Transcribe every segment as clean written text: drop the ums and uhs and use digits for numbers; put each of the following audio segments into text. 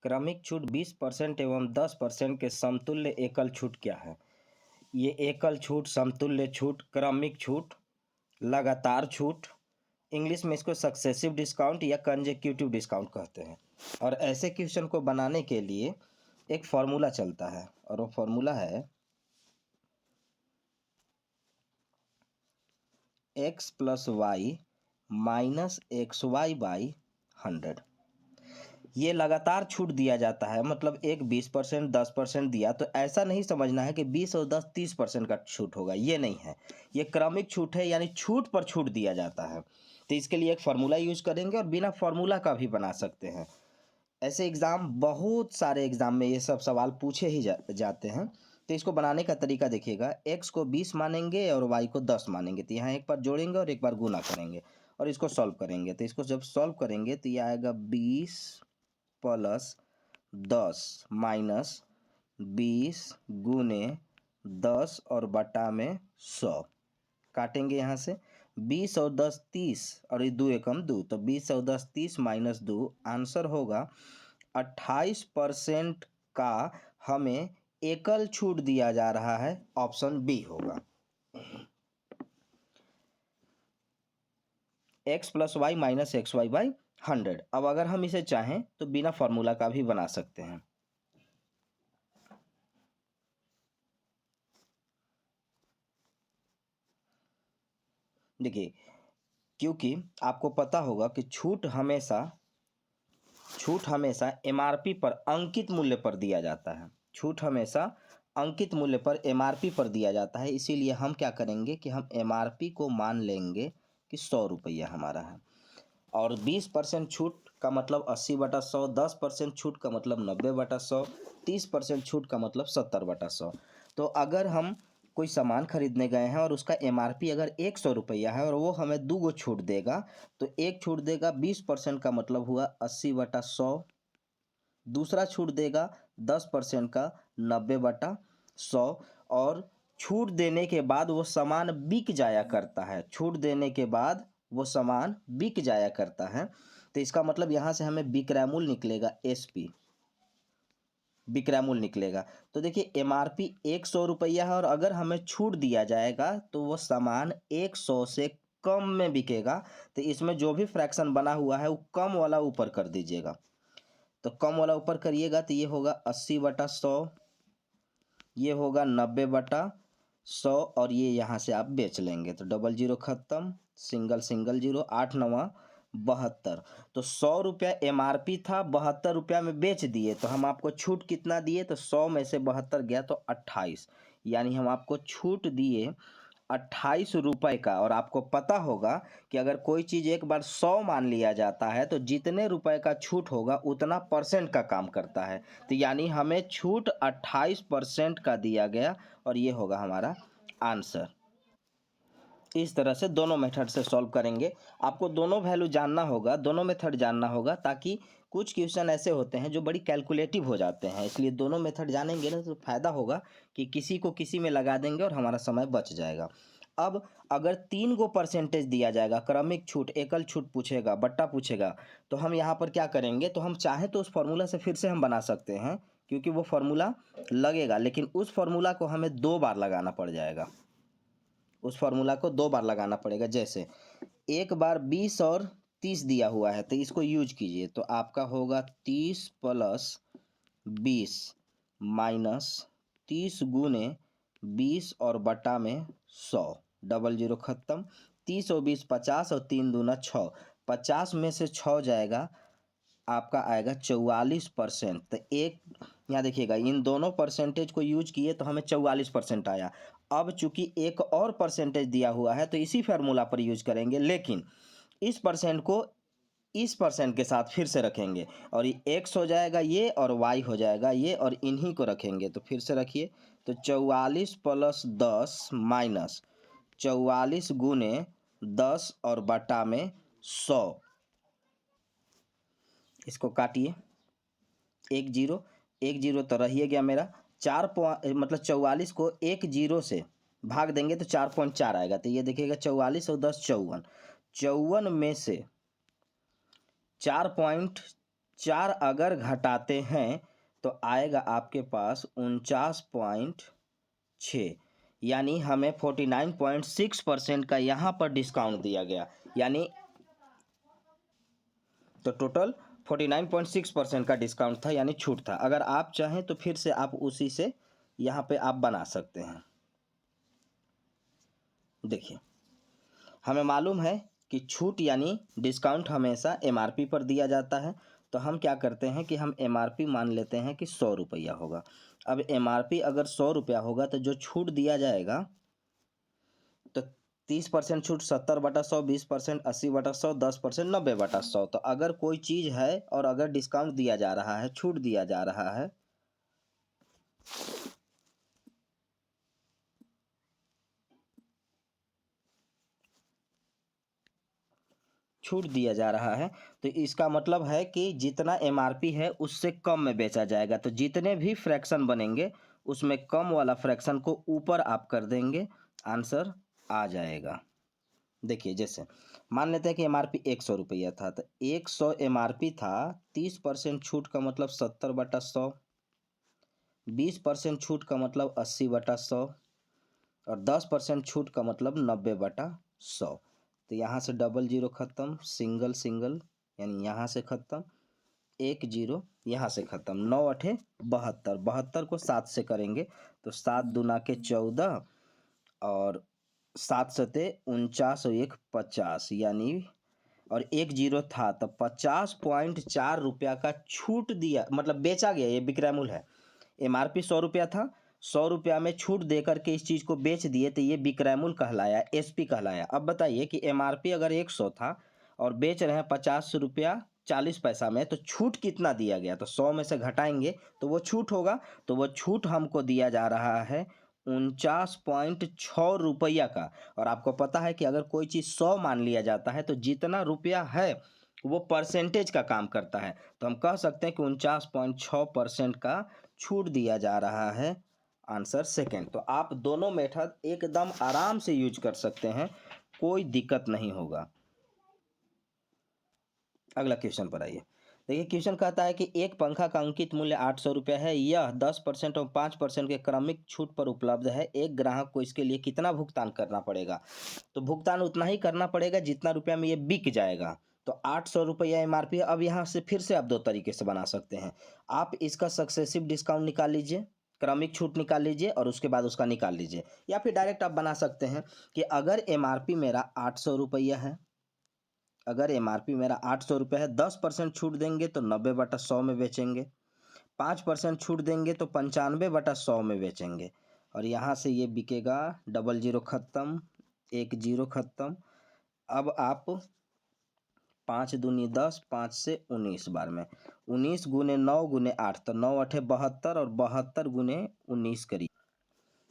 क्रमिक छूट 20% एवं 10% के समतुल्य एकल छूट क्या है? ये एकल छूट, समतुल्य छूट, क्रमिक छूट, लगातार छूट, इंग्लिश में इसको सक्सेसिव डिस्काउंट या कंसेक्यूटिव डिस्काउंट कहते हैं। और ऐसे क्वेश्चन को बनाने के लिए एक फॉर्मूला चलता है और वो फॉर्मूला है x plus Y minus X Y by 100। ये लगातार छूट दिया जाता है, मतलब एक 20% 10% दिया तो ऐसा नहीं समझना है कि 20 और 10 30% का छूट होगा, ये नहीं है। ये क्रमिक छूट है, यानी छूट पर छूट दिया जाता है। तो इसके लिए एक फार्मूला यूज करेंगे और बिना फार्मूला का भी बना सकते हैं। ऐसे एग्ज़ाम, बहुत सारे एग्ज़ाम में ये सब सवाल पूछे ही जाते हैं। तो इसको बनाने का तरीका देखिएगा, x को 20 मानेंगे और y को 10 मानेंगे। तो यहाँ एक बार जोड़ेंगे और एक बार गुना करेंगे और इसको सॉल्व करेंगे। तो इसको जब सॉल्व करेंगे तो ये आएगा 20 प्लस 10 माइनस 20 गुने 10 और बटा में 100। काटेंगे यहाँ से 20 और 10 30 और ये 2 एकम 2, तो 20 और 10 30 माइनस 2, आंसर होगा 28% का हमें एकल छूट दिया जा रहा है। ऑप्शन बी होगा। x plus Y minus X Y by 100। अब अगर हम इसे चाहें तो बिना फॉर्मूला का भी बना सकते हैं। देखिए, क्योंकि आपको पता होगा कि छूट हमेशा एमआरपी पर अंकित मूल्य पर दिया जाता है। छूट हमेशा अंकित मूल्य पर एमआरपी पर दिया जाता है। इसीलिए हम क्या करेंगे कि हम एमआरपी को मान लेंगे कि 100 रुपया हमारा है। और 20% छूट का मतलब 80/100, 10% छूट का मतलब 90/100, 30% छूट का मतलब 70/100। तो अगर हम कोई सामान खरीदने गए हैं और उसका एमआरपी अगर 100 रुपया है और वो हमें 2 गो छूट देगा, तो एक छूट देगा 20% का मतलब हुआ 80/100, दूसरा छूट देगा 10% का 90/100। और छूट देने के बाद वो सामान बिक जाया करता है। छूट देने के बाद वो सामान बिक जाया करता है। तो इसका मतलब यहाँ से हमें विक्रय मूल्य निकलेगा, एसपी, विक्रय मूल्य निकलेगा। तो देखिए, एमआरपी 100 रुपया है और अगर हमें छूट दिया जाएगा तो वो सामान 100 से कम में बिकेगा। तो इसमें जो भी फ्रैक्शन बना हुआ है वो कम वाला ऊपर कर दीजिएगा। तो कम वाला ऊपर करिएगा तो ये होगा 80/100, ये होगा 90/100 और ये यहाँ से आप बेच लेंगे। तो डबल जीरो खत्म, सिंगल सिंगल जीरो, 8 9 72। तो 100 रुपया एमआरपी था, 72 रुपया में बेच दिए। तो हम आपको छूट कितना दिए? तो 100 में से 72 गया तो 28, यानी हम आपको छूट दिए 28 रुपये का। और आपको पता होगा कि अगर कोई चीज़ एक बार 100 मान लिया जाता है तो जितने रुपए का छूट होगा उतना परसेंट का काम करता है। तो यानी हमें छूट 28% का दिया गया और ये होगा हमारा आंसर। इस तरह से दोनों मेथड से सॉल्व करेंगे। आपको दोनों वैल्यू जानना होगा, दोनों मेथड जानना होगा, ताकि कुछ क्वेश्चन ऐसे होते हैं जो बड़ी कैलकुलेटिव हो जाते हैं। इसलिए दोनों मेथड जानेंगे ना तो फ़ायदा होगा कि किसी को किसी में लगा देंगे और हमारा समय बच जाएगा। अब अगर 3 गो परसेंटेज दिया जाएगा, क्रमिक छूट, एकल छूट पूछेगा, बट्टा पूछेगा, तो हम यहाँ पर क्या करेंगे? तो हम चाहें तो उस फॉर्मूला से फिर से हम बना सकते हैं, क्योंकि वो फार्मूला लगेगा, लेकिन उस फार्मूला को हमें 2 बार लगाना पड़ जाएगा। उस फार्मूला को 2 बार लगाना पड़ेगा। जैसे एक बार 20 और 30 दिया हुआ है तो इसको यूज कीजिए, तो आपका होगा 30 प्लस 20 माइनस 30 गुने 20 और बटा में 100, डबल जीरो खत्म, 30 और 20 50 और 3 दूना 6, 50 में से 6 जाएगा, आपका आएगा 44%। तो एक यहाँ देखिएगा, इन दोनों परसेंटेज को यूज किए तो हमें 44% आया। अब चूंकि एक और परसेंटेज दिया हुआ है तो इसी फार्मूला पर यूज करेंगे, लेकिन इस परसेंट को इस परसेंट के साथ फिर से रखेंगे और ये एक्स हो जाएगा ये और वाई हो जाएगा ये, और इन्हीं को रखेंगे। तो फिर से रखिए, तो 44 प्लस 10 माइनस 44 गुने 10 और बटा में 100, इसको काटिए, 1 जीरो तो रहिए गया मेरा। मतलब 44 को 1 जीरो से भाग देंगे तो 4.4 आएगा। तो ये देखिएगा 44 और 10 54, 54 में से 4.4 4 अगर घटाते हैं तो आएगा आपके पास 49.6, यानी हमें 49.6% का यहाँ पर डिस्काउंट दिया गया, यानी तो टोटल 49.6% का डिस्काउंट था, यानी छूट था। अगर आप चाहें तो फिर से आप उसी से यहाँ पे आप बना सकते हैं। देखिए, हमें मालूम है कि छूट यानी डिस्काउंट हमेशा एमआरपी पर दिया जाता है, तो हम क्या करते हैं कि हम एमआरपी मान लेते हैं कि 100 रुपया होगा। अब एमआरपी अगर 100 रुपया होगा तो जो छूट दिया जाएगा तो 30% छूट 70/100, 20% 80/100, 10% 90/100। तो अगर कोई चीज़ है और अगर डिस्काउंट दिया जा रहा है, छूट दिया जा रहा है, छूट दिया जा रहा है, तो इसका मतलब है कि जितना एमआरपी है उससे कम में बेचा जाएगा। तो जितने भी फ्रैक्शन बनेंगे उसमें कम वाला फ्रैक्शन को ऊपर आप कर देंगे, आंसर आ जाएगा। देखिए, जैसे मान लेते हैं कि एमआरपी 100 रुपया था, तो 100 एमआरपी था, 30% छूट का मतलब 70/100, 20% छूट का मतलब 80/100 और 10% छूट का मतलब 90/100। तो यहाँ से डबल जीरो खत्म, सिंगल सिंगल यानी यहाँ से खत्म, 1 जीरो यहाँ से खत्म, 9 अठे 72, 72 को 7 से करेंगे तो 7 दूना के 14 और 7 सते 49 और 1 50, यानी और 1 जीरो था तो 50.4 रुपया का छूट दिया, मतलब बेचा गया। ये विक्रय मूल्य है। एमआरपी 100 रुपया था, 100 रुपया में छूट दे करके इस चीज़ को बेच दिए, तो ये विक्रय मूल्य कहलाया, एसपी कहलाया। अब बताइए कि एमआरपी अगर 100 था और बेच रहे हैं 50 रुपया 40 पैसा में, तो छूट कितना दिया गया? तो 100 में से घटाएंगे तो वो छूट होगा, तो वो छूट हमको दिया जा रहा है 49.6 रुपया का। और आपको पता है कि अगर कोई चीज़ 100 मान लिया जाता है तो जितना रुपया है वो परसेंटेज का काम करता है, तो हम कह सकते हैं कि 49.6% का छूट दिया जा रहा है, आंसर सेकंड। तो आप दोनों मेथड एकदम आराम से यूज कर सकते हैं, कोई दिक्कत नहीं होगा। अगला क्वेश्चन पर आइए। देखिए, क्वेश्चन कहता है कि एक पंखा का अंकित मूल्य 800 रुपये है, यह 10% और 5% के क्रमिक छूट पर उपलब्ध है, एक ग्राहक को इसके लिए कितना भुगतान करना पड़ेगा? तो भुगतान उतना ही करना पड़ेगा जितना रुपया में ये बिक जाएगा। तो 800 रुपया एमआरपी है। अब यहाँ से फिर से आप दो तरीके से बना सकते हैं। आप इसका सक्सेसिव डिस्काउंट निकाल लीजिए, क्रमिक छूट निकाल लीजिए और उसके बाद उसका निकाल लीजिए, या फिर डायरेक्ट आप बना सकते हैं कि अगर एमआरपी मेरा 800 रुपया है, अगर एमआरपी मेरा 800 रुपये है, 10% छूट देंगे तो 90/100 में बेचेंगे, 5% छूट देंगे तो 95/100 में बेचेंगे, और यहाँ से ये बिकेगा, डबल जीरो खत्म, 1 जीरो खत्म। अब आप 5 दूनी 10, 5 से 19 बार में, 19 गुने 9 गुने 8, तो 9 अठे 72 और 72 गुने 19 करिए।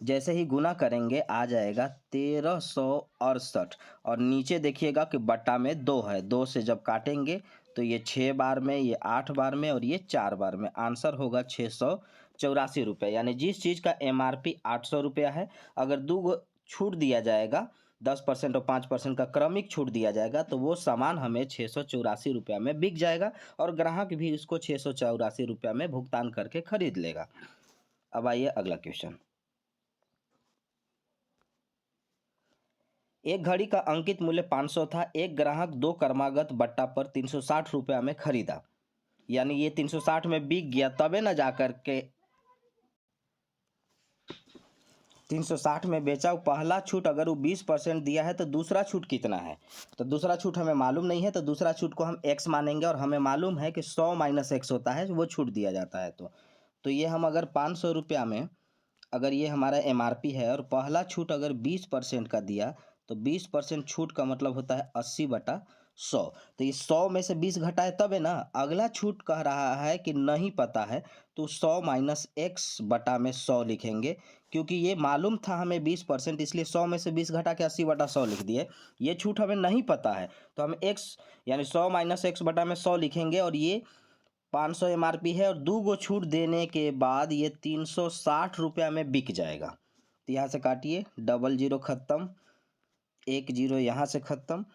जैसे ही गुना करेंगे आ जाएगा 1368, और नीचे देखिएगा कि बट्टा में 2 है, 2 से जब काटेंगे तो ये 6 बार में, ये 8 बार में और ये 4 बार में, आंसर होगा 684 रुपये। यानी जिस चीज़ का एमआरपी 800 रुपया है, अगर दो छूट दिया जाएगा, 10% और 5% का क्रमिक छूट दिया जाएगा, तो वो सामान हमें 684 रुपया में बिक जाएगा और ग्राहक भी उसको 684 रुपया में भुगतान करके खरीद लेगा। अब आइए अगला क्वेश्चन। एक घड़ी का अंकित मूल्य 500 था, एक ग्राहक 2 क्रमागत बट्टा पर 360 रुपया में खरीदा, यानी ये 360 में बिक गया, तबे ना जाकर के 360 में बेचा। पहला छूट अगर वो 20% दिया है तो दूसरा छूट कितना है? तो दूसरा छूट हमें मालूम नहीं है, तो दूसरा छूट को हम x मानेंगे, और हमें मालूम है कि 100 माइनस x होता है, वो छूट दिया जाता है। तो ये हम अगर 500 रुपया में, अगर ये हमारा एमआरपी है और पहला छूट अगर 20% का दिया, तो 20% छूट का मतलब होता है 80/100। तो ये 100 में से 20 घटाए तब है ना। अगला छूट कह रहा है कि नहीं पता है, तो 100 माइनस एक्स बटा में 100 लिखेंगे, क्योंकि ये मालूम था हमें 20%, इसलिए 100 में से 20 घटा के 80/100 लिख दिए। ये छूट हमें नहीं पता है तो हम एक्स यानी 100 माइनस एक्स बटा में 100 लिखेंगे, और ये 500 एमआरपी है और 2 गो छूट देने के बाद ये 360 रुपया में बिक जाएगा। तो यहाँ से काटिए, डबल जीरो खत्म, 1 जीरो यहाँ से खत्म,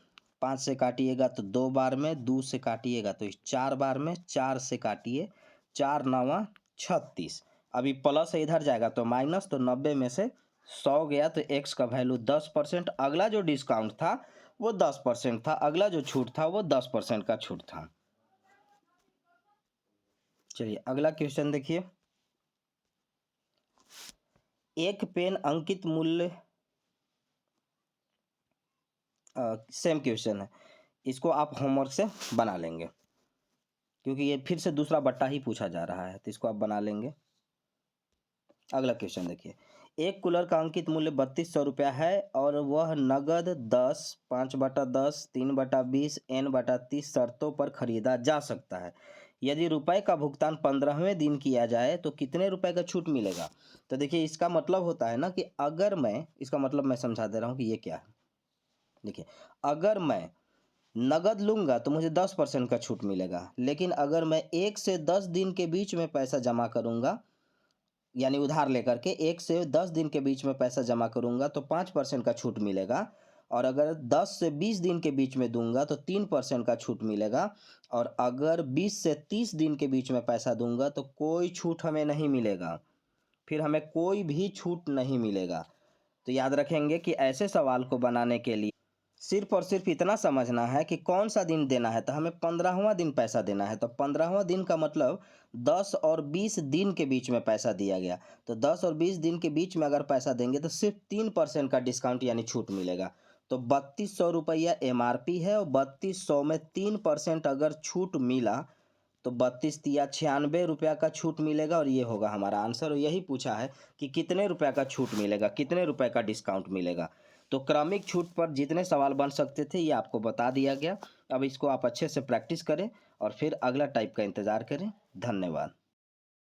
5 से काटिएगा तो 2 बार में, 2 से काटिएगा तो 4 बार में, 4 से काटिए 4 9 36। अभी प्लस इधर जाएगा तो माइनस, तो 90 में से 100 गया तो x का वैल्यू 10%। अगला जो डिस्काउंट था वो 10% था, अगला जो छूट था वो 10% का छूट था। चलिए अगला क्वेश्चन देखिए। एक पेन अंकित मूल्य, सेम क्वेश्चन है, इसको आप होमवर्क से बना लेंगे क्योंकि ये फिर से दूसरा बट्टा ही पूछा जा रहा है, तो इसको आप बना लेंगे। अगला क्वेश्चन देखिए। एक कूलर का अंकित मूल्य 3200 रुपया है और वह नगद 10, 5/10, 3/20, n/30 शर्तों पर खरीदा जा सकता है। यदि रुपए का भुगतान 15वें दिन किया जाए तो कितने रुपए का छूट मिलेगा? तो देखिए इसका मतलब होता है ना कि अगर मैं, इसका मतलब मैं समझा दे रहा हूँ कि ये क्या है। देखिए अगर मैं नगद लूँगा तो मुझे 10% का छूट मिलेगा, लेकिन अगर मैं 1 से 10 दिन के बीच में पैसा जमा करूँगा, यानी उधार लेकर के 1 से 10 दिन के बीच में पैसा जमा करूँगा तो 5% का छूट मिलेगा, और अगर 10 से 20 दिन के बीच में दूंगा तो 3% का छूट मिलेगा, और अगर 20 से 30 दिन के बीच में पैसा दूंगा तो कोई छूट हमें नहीं मिलेगा, फिर हमें कोई भी छूट नहीं मिलेगा। तो याद रखेंगे कि ऐसे सवाल को बनाने के लिए सिर्फ और सिर्फ इतना समझना है कि कौन सा दिन देना है, तो हमें 15वां दिन पैसा देना है, तो 15वां दिन का मतलब 10 और 20 दिन के बीच में पैसा दिया गया, तो 10 और 20 दिन के बीच में अगर पैसा देंगे तो सिर्फ 3% का डिस्काउंट यानी छूट मिलेगा। तो 3200 रुपया MRP है और 3200 में 3% अगर छूट मिला तो 32 तिया 96 रुपया का छूट मिलेगा, और ये होगा हमारा आंसर। और यही पूछा है कि कितने रुपए का छूट मिलेगा, कितने रुपए का डिस्काउंट मिलेगा। तो क्रमिक छूट पर जितने सवाल बन सकते थे ये आपको बता दिया गया। अब इसको आप अच्छे से प्रैक्टिस करें और फिर अगला टाइप का इंतज़ार करें। धन्यवाद।